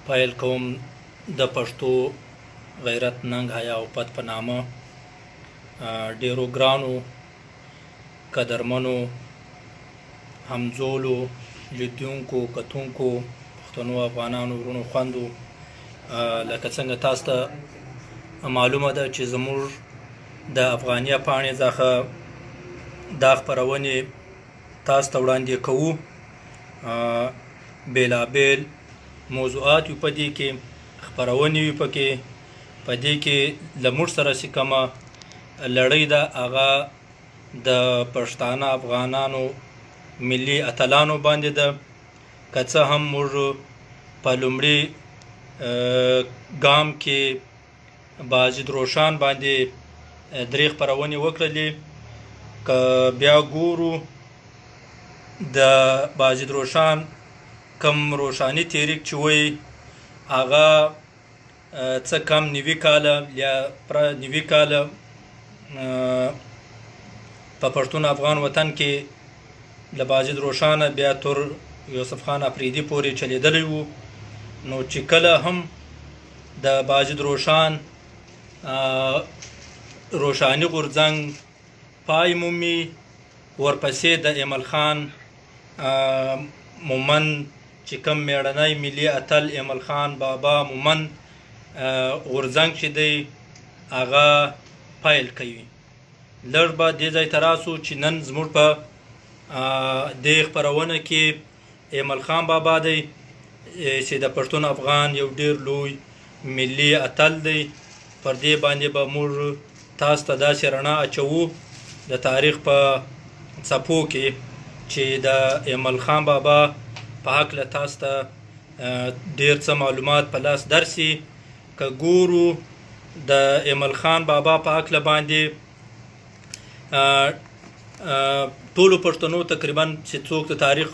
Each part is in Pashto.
پیل کوم د پښتو غیرت ننګ حیا او پت په نامه. ډیرو ګرانو قدرمنو همزولو لیدونکو کتونکو پښتنو افغانانو ورونو خویندو، لکه څنګه تاسو ته معلومه ده چې زموږ د افغانیه پاڼې څخه دا خپرونې تاسو ته وړاندې کوو. بیلابیل موضوعات وي په دې کې، خپرونې وي پکې. په دې کې له موږ سره چې کومه لړۍ ده هغه د پښتانه افغانانو ملي اتلانو باندې ده. که څه هم موږ په لومړي ګام کې بازید روشان باندې درې خپرونې وکړلې. که بیا ګورو د بازید روشان کم روشانی تحریک چې وایي هغه څه کم 90 کاله یا پر 90 کاله په پښتون افغان وطن کې له بازید روشانه بیا تر یوسف خان افریدي پورې چلیدلی وو. نو چې کله هم د بازید روشان روشانی غورځنګ پای مومي، ورپسې د ایمل خان مومن چې کوم میړنی ملي اتل ایمل خان بابا مومن غورځنګ چې دی هغه پیل کوي. لږ به دې ځای ته راسو چې نن زموږ په دې خپرونه کې ایمل خان بابا دی چې د پښتون افغان یو ډیر لوی ملي اتل دی. پر دې باندې به موږ تاسو ته داسې رڼا اچوو د تاریخ په څپو کې چې د ایمل خان بابا په هکله تاسو ته ډیر څه معلومات په لاس درسي. که ګورو د ایمل خان بابا په هکله باندې ټولو پښتنو تقریبا چې څوک د تاریخ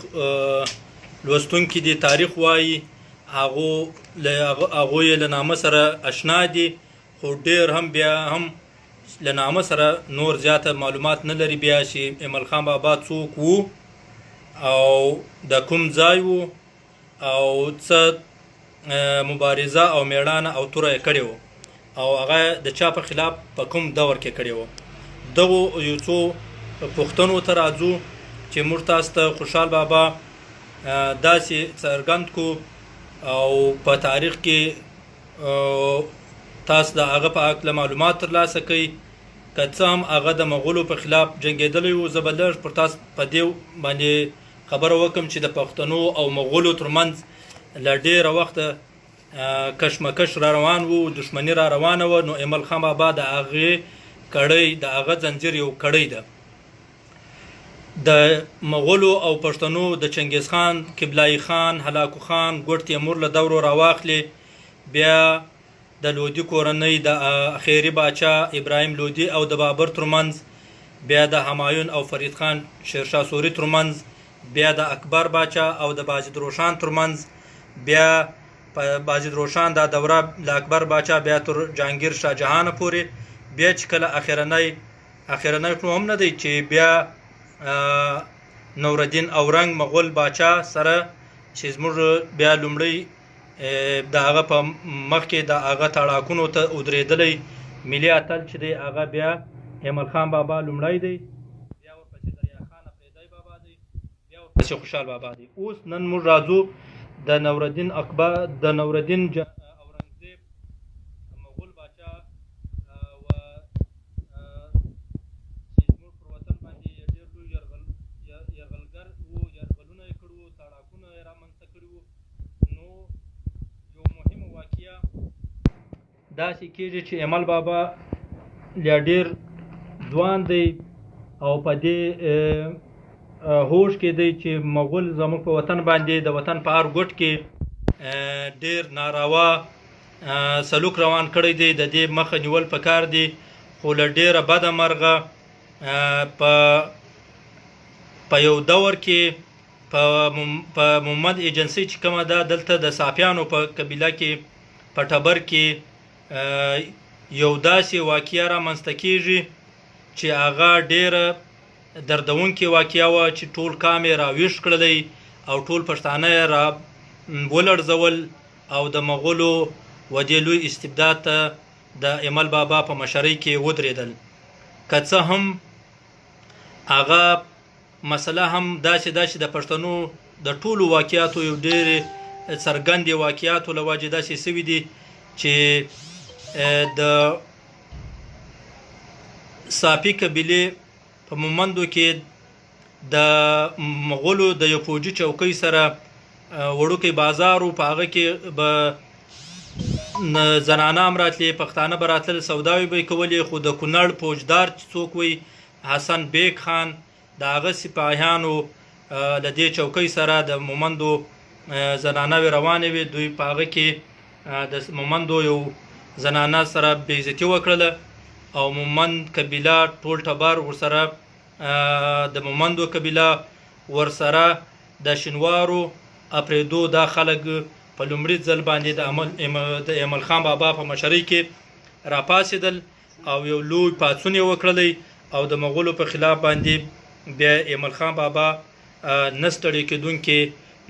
لوستونکي دي تاریخ وایي هغوی یې له نامه سره اشنا دي، خو ډیر هم بیا هم له نامه سره نور زیاته معلومات نه لري بیا چې ایمل خان بابا څوک وو او د کوم ځای وو او څه مبارزه او میړانه او توره یې کړې وه او هغه د چا په خلاف په کوم دور کې کړې وه. دغو یو څو پوښتنو ته راځو چې موږ تاسو ته خوشحال بابا داسې څرګند کو او په تاریخ کې تاسو د هغه په هکله معلومات ترلاسه کوئ. که څه هم هغه د مغولو په خلاف جنګېدلی وو، زه به لږ پر تاسو په دې باندې خبره وکړم چې د پښتنو او مغولو ترمنځ له ډېره وخته کشمکش را روان وو، دښمني را روانه وه. نو ایمل خان بابا د هغې کړۍ د هغه زنځیر یو کړۍ ده. د مغولو او پښتنو د چنګیز خان، قبلای خان، هلاکو خان، ګوډ تیمور له دورو راواخلې. بیا د لودي کورنۍ د اخیري باچا ابراهیم لودي او د بابر ترمنځ، بیا د همایون او فرید خان شیرشاه سوري ترمنځ، بیا د اکبر باچا او د بازید روشان ترمنځ، بیا په بازید روشان دا دوره له اکبر باچا بیا تر جهانګیر شاه جهان پورې. بیا چې کله اخرنی خو هم نه دی چې بیا نورالدین اورنګ مغول باچا سره چې زموږ بیا لومړی د هغه په مخ کې د هغه تاړاکونو ته ودرېدلی ملي اتل چې دی هغه بیا ایمل خان بابا لومړی دی، بیا ورپسې دریا خان افریدی بابا دی، بیا ورپسې خوشحال بابا دی. اوس نن موږ راځو د نورالدین اورنګزیب مغول باچا و چې زموږ پر وطن باندې ډېر لوی یرغلګر وو، یرغلونه یې کړي وو، تاړاکونه یې رامنځته کړي وو. نو یو مهمه واقعه داسې کېږي چې ایمل بابا یا ډېر ځوان دی او په دې هوش کې دی چې مغول زموږ په وطن باندې د وطن په هر ګوټ کې ډېر ناروا سلوک روان کړی دی. د دې مخه نیول پکار دی، خو له ډېره بده مرغه په یو دور کې په محمد ایجنسي چې کومه ده دلته د صافیانو په قبیله کې په ټبر کې یو داسې واقعه رامنځته کېږي چې هغه ډېره دردونکې واقعه وه چې ټول قام یې راویښ کړلی او ټول پښتانه یې ولړزول او د مغولو و دې لوی استبداد ته د ایمل بابا په مشرۍ کې ودرېدل. که څه هم هغه مسله هم داسې د پښتنو د ټولو واقعاتو یو ډېرې څرګندې واقعاتو له وجې داسې سوي دي چې د صافي قبیلې په مومندو کې د مغولو د یو فوجي چوکۍ سره وړوکی بازار و، په هغه کې به زنانه هم راتلې، پښتانه به راتلل، سوداوي به یې کولې. خو د کونړ فوجدار چې څوک وي حسن بیگ خان، د هغه سپاهیانو له دې چوکۍ سره د مومندو زنانه روانې وې. دوی په هغه کې د مومندو یو زنانه سره بېعزتي وکړله او مومند قبیله ټول ټبر ورسره د مومندو قبیله ورسره د شینوارو اپریدو دا خلک په لومړي ځل باندې د ایمل خان بابا په مشرۍ کې راپاڅېدل او یو لوی پاڅون یې وکړلی او د مغولو په خلاف باندې بیا ایمل خان بابا نه ستړې کېدونکې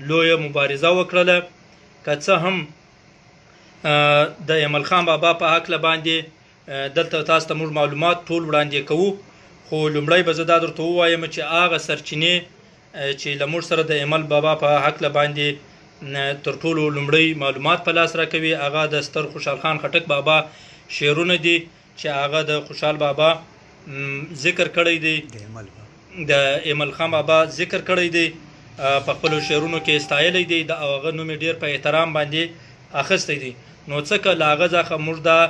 لویه مبارزه وکړله. که څه هم د ایمل خان بابا په هکله باندې دلته تاسو ته موږ معلومات ټول وړاندې کوو، خو لومړی به زه دا درته ووایم چې هغه سرچینې چې له موږ سره د ایمل بابا په هکله باندې تر ټولو لومړی معلومات په لاس راکوي هغه د ستر خوشحال خان خټک بابا شعرونه دي چې هغه د خوشحال بابا ذکر کړی دی، د ایمل خان بابا ذکر کړی دی، په خپلو شعرونو کې ستایلی دی، د هغه نوم یې ډېر په احترام باندې اخیستی دی. نو څکه له هغه څخه موږ دا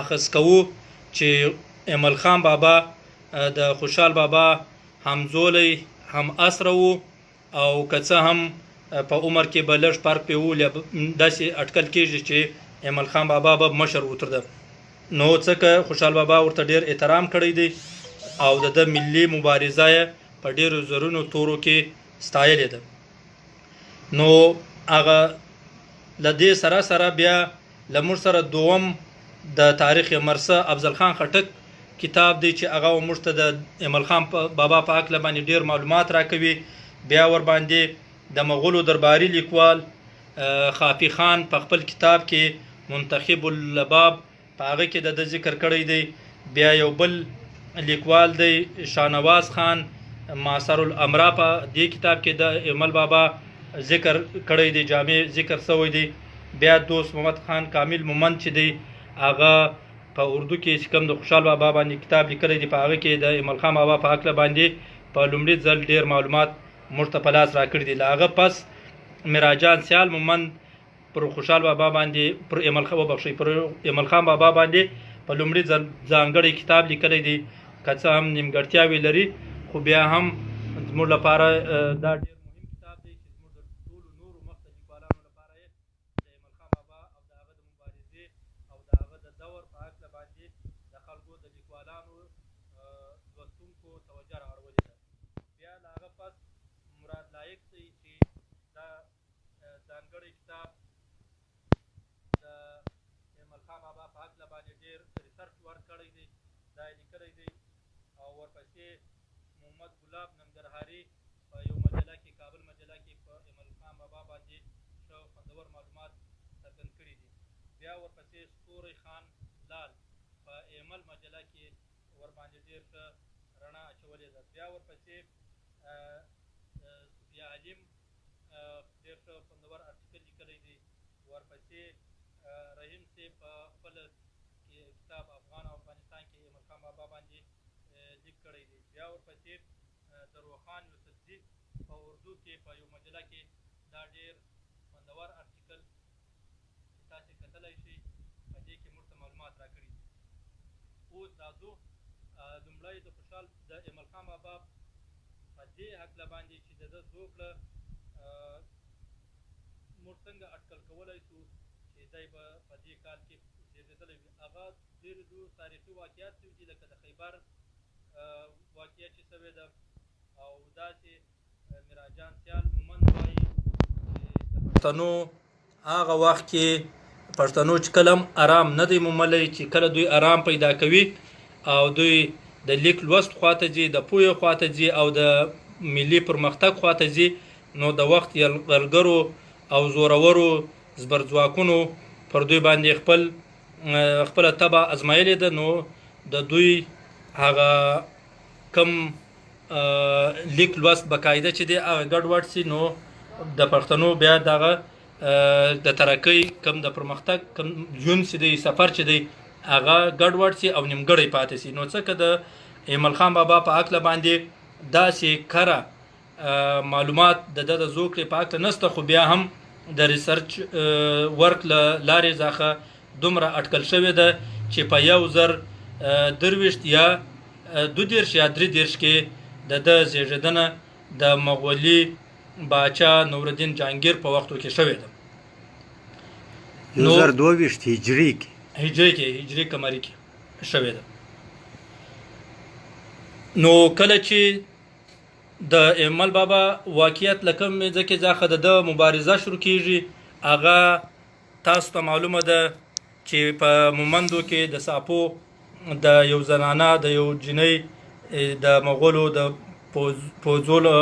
اخذ کوو چې ایمل خان بابا د خوشحال بابا همزولی هم اسره و او که څه هم په عمر کې به لږ فرق پې و، داسې اټکل کېږي چې ایمل خان بابا به مشر و تر ده. نو ځکه خوشحال بابا ورته ډېر احترام کړی دی او د ده ملي مبارزه یې په ډېرو زرونو تورو کې ستایلې ده. نو هغه له دې سره سره بیا له موږ سره دوم د تاریخ مرسه افضل خان خټک کتاب دی چې هغه موږ ته د ایمل خان بابا په هکله باندې ډېر معلومات راکوي. بیا ورباندې د مغولو درباري لیکوال خافي خان په خپل کتاب کې منتخب اللباب په هغه کې د ده ذکر کړی دی. بیا یو بل لیکوال دی شاهنواز خان معاصر الامرا په دې کتاب کې د ایمل بابا ذکر کړی دی، جامع ذکر شوی دی. بیا دوست محمد خان کامل مومند چې دی هغه په اردو کې چې کوم د خوشحال بابا باندې کتاب لیکلی دی په هغه کې د ایمل خان بابا په هکله باندې په لومړي ځل ډېر معلومات موږ ته په لاس راکړي دي. له هغه پس میراجان سیال مومند پر خوشحال بابا باندې پر ایمل خان بابا باندې په لومړي ځل ځانګړی کتاب لیکلی دی. که څه هم نیمګړتیاوې لري خو بیا هم زموږ لپاره دا ډېر مهم کتاب دی چې زموږ د ټولو نورو مخته لیکوالانو لپاره یې د ایمل خان بابا او د هغه د مبارزې او د هغه د دور په هکله باندې د خلکو د لیکوالانو لوستونکو توجه رااړولې ده. بیا له هغه پس مراد لایق دی چې دا ځانګړی کتاب د ایمل خان بابا په هکله باندې ډېر ریسرچ ورک کړی دی، دا یې لیکلی دی. او ورپسې محمد ګلاب ننګرهاري په یو مجله کې کابل مجله کې په ایمل خان بابا باندې ښه خوندور معلومات څرګند کړي دي. بیا ورپسې ستوری خان لال په ایمل مجله کې ورباندې ډېر ښه رڼا اچولې ده. بیا ورپسې صفیه علیم ډېر ښه خوندور ارټیکل لیکلی دی. ورپسې رحیم صاحب په خپل کتاب افغان او افغانستان کې ایمل خان بابا باندې لیک کړی دی. بیا ورپسې دروخان یوسفزي په اردو کې په یو مجله کې دا ډېر خوندور ارټیکل چې تاسې کتلی شئ په دې کې موږ ته معلومات راکړي دي. اوس راځو لومړی د خوشحال د ایمل خان بابا په دې هکله باندې چې د ده زوکړه موږ څنګه اټکل کولی شو چې دی به په دې کال کې زیږېدلی وي. هغه ډېر تاریخي واقعات شوي دي لکه د خیبر واقعه چې شوې ده او داسې میراجان سیال مومند وایي چې د پښتنو هغه وخت کې پښتنو چې کله هم ارام نه دی موملی، چې کله دوی ارام پیدا کوي او دوی د لیک لوست خواته ځي، د پوهې خواته ځي او د ملي پرمختګ خواته ځي، نو د وخت یرغلګرو او زورورو زبرځواکونو پر دوی باندې خپله تبه ازمایلې ده. نو د دوی هغه کم لیک لوست بقاعده چې دی هغه ګډوډ سي، نو د پښتنو بیا دغه د ترقۍ کم د پرمختګ کم ژوند چې دی سفر چې دی هغه ګډوډ سي او نیمګړی پاتې سي. نو ځکه د ایمل خان بابا په هکله باندې داسې کره معلومات د ده د زوکړې په هکله نسته، خو بیا هم د ریسرچ ورک له لارې څخه دومره اټکل شوې ده چې په 1023 یا 22 یا 23 کې د ده زیږېدنه د مغولي باچا نورالدین جهانګیر په وختو کې شوې ده. 2022 هجري قمري کې شوې ده. نو کله چې د ایمل بابا واقعیت لکم ځکه ځکه د مبارزه شروع کیږي، هغه تاسو ته معلومه ده چې په مومندو کې د ساپو د یو زنانه د یو جنۍ د مغولو د پوځولو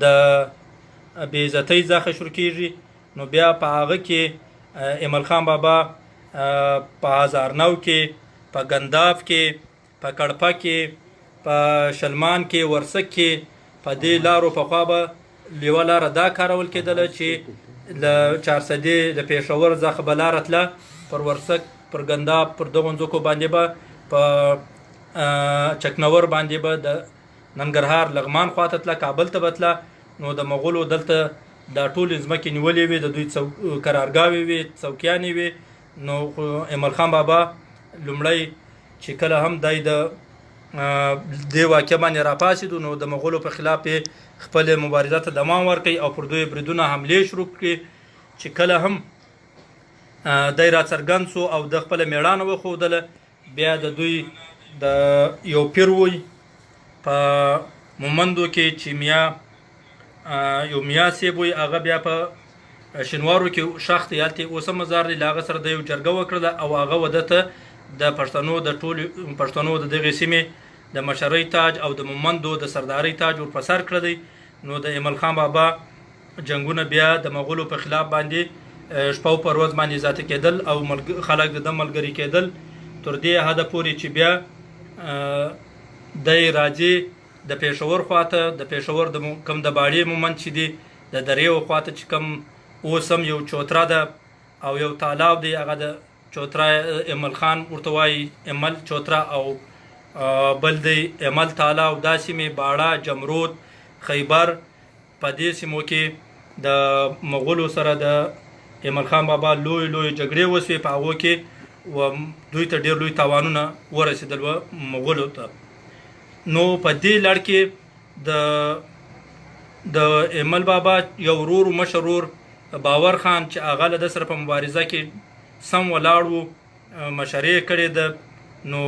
د بې عزتۍ څخه شروع کیږي. نو بیا په هغه کې ایمل خان بابا په هزارنو کې، په ګنداف کې، په کړپه کې، په شلمان کې، ورسک کې، په دې لارو په خوا به یوه لاره دا کارول کېدله چې له چارسدې د پېښور څخه به لاره تله پر ورسک، پر ګنداف، پر دغو ځمکو باندې به په چکنور باندې به د ننګرهار لغمان خواته تله، کابل ته به تله. نو د مغولو دلته دا ټولې ځمکې نیولې وې، د دوی قرارګاوې وې، څوکیانې وې. نو ایمل خان بابا لومړی چې کله هم دی د دې واقعه باندې راپاڅېدو، نو د مغولو په خلاف یې خپلې مبارزه ته دوام ورکوي او پر دوی بریدونه حملې شروع کړي. چې کله هم دی راڅرګند سو او د خپله مېړانه وښودله، بیا د دوی د یو پیر وی په مومندو کې چې یو میا صیب وی، هغه بیا په شینوارو کې شخت هلته اوسه مزار دی، له هغه سره د یو جرګه وکړله او هغه وده ته د پښتنو د ټولو پښتنو د دغې سیمې د مشرۍ تاج او د مومندو د سردارۍ تاج ور په سر کړی دی. نو د ایمل خان بابا جنګونه بیا د مغولو په خلاف باندې شپه او پر ورځ باندې ذاته کېدل او خلک د ده ملګري کېدل، تر دې حده پورې چې بیا دی راځي د پېښور خواته. د پېښور د کم د باړې مومند چې دی د درېو خواته چې کم اوس هم یو چوتره ده او یو تالاب دی، هغه د چوتره ایمل خان ورته وایي، ایمل چوتره، او بل دی ایمل تالاب. دا سیمې باړه، جمرود، خیبر، په دې سیمو کې د مغولو سره د ایمل خان بابا لوی لوی جګړې وسوې، په هغو کې و دوی ته ډېر لوی تاوانونه ورسېدل و مغولو ته. نو په دې لړ کې د ایمل بابا یو ورور مشر ورور باور خان چې هغه له ده سره په مبارزه کې سم ولاړ و، مشرې یې کړې ده. نو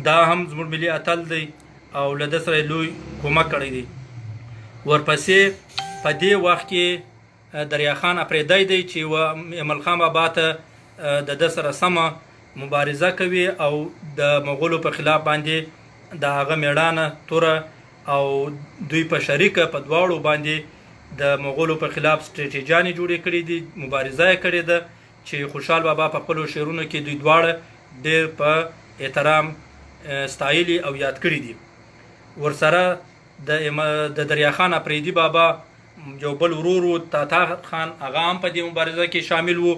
دا هم زموږ ملي اتل دی او له ده سره لوی کومک کړی دی. ورپسې په دې وخت کې دریا خان اپریدی دی چې ایمل خان بابا ته د ده سره سمه مبارزه کوي او د مغولو په خلاف باندې د هغه میړانه توره او دوی په شریکه په دواړو باندې د مغولو په خلاف سټریټیجانې جوړې کړي دي، مبارزه یې کړې ده چې خوشحال بابا په خپلو شعرونو کې دوی دواړه ډېر په احترام ستایلي او یاد کړي دي. ورسره د دریا خان اپریدي بابا یو بل ورور و تاتار خان، هغه هم په دې مبارزه کې شامل و.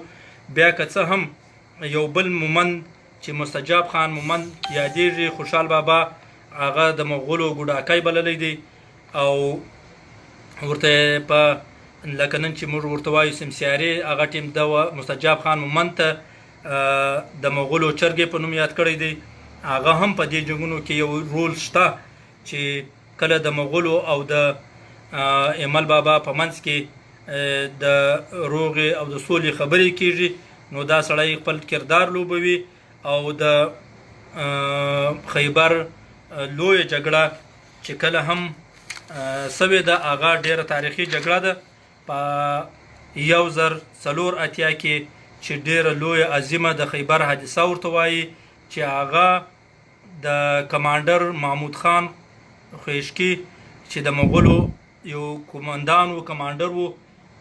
بیا که څه هم یو بل مومند چې مستجاب خان مومند یادېږي، خوشحال بابا هغه د مغولو ګوډاکی بللی دی او ورته په لکه نن چې موږ ورته وایو سمسیارې، هغه ټیم د مستجاب خان مومند ته د مغولو چرګې په نوم یاد کړی دی. هغه هم په دې جنګونو کې یو رول شته چې کله د مغولو او د ایمل بابا په منځ کې د روغې او د سولې خبرې کیږي، نو دا سړی خپل کردار لوبوي. او د خیبر لویه جګړه چې کله هم سوې ده، هغه ډېره تاریخي جګړه ده په 1084 کې چې ډېره لویه عظیمه د خیبر حادثه ورته وایي، چې هغه د کمانډر محمود خان خویشکي چې د مغولو یو قومندان و، کمانډر و،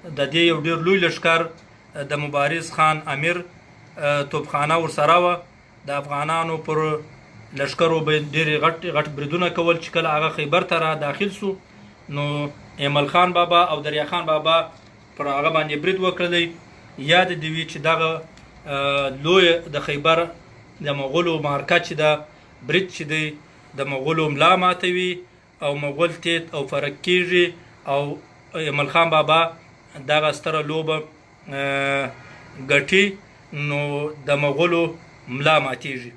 د دې یو ډېر لوی لښکر د مبارز خان امیر توپخانه ورسره وه. د افغانانو پر لښکرو به ډېرې غټ بریدونه کول. چې کله هغه خیبر ته را داخل سو نو ایمل خان بابا او دریا خان بابا پر هغه باندې برید وکړلی. یاد دې وي چې دغه لوی د خیبر د مغولو معرکه چې ده، برید چې دی د مغولو ملا ماتوي او مغول تیت او فرق کیږي او ایمل خان بابا دغه ستره لوبه ګټي نو د مغولو ملا ماتیږي.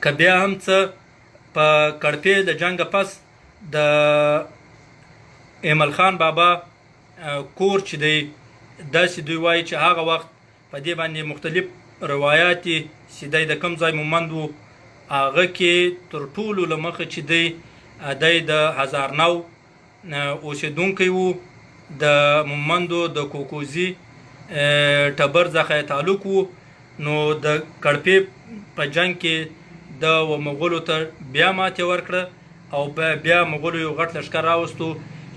که بیا هم څه په کړپې د جنګ پس د ایمل خان بابا کور چې دی داسې دوی وایي چې هغه وخت په دې باندې مختلف روایات دي چې دی د کوم ځای مومند و. هغه کې تر ټولو له مخه چې دی د هزارنو اوسېدونکی و. د مومندو د کوکوزي ټبر څخه تعلق و. نو د کړپې په جنګ کې د مغولو ته بیا ماتې ورکړه او بیا مغولو یو غټ لښکر راوستو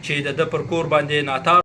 چې د ده پر کور باندې ناتار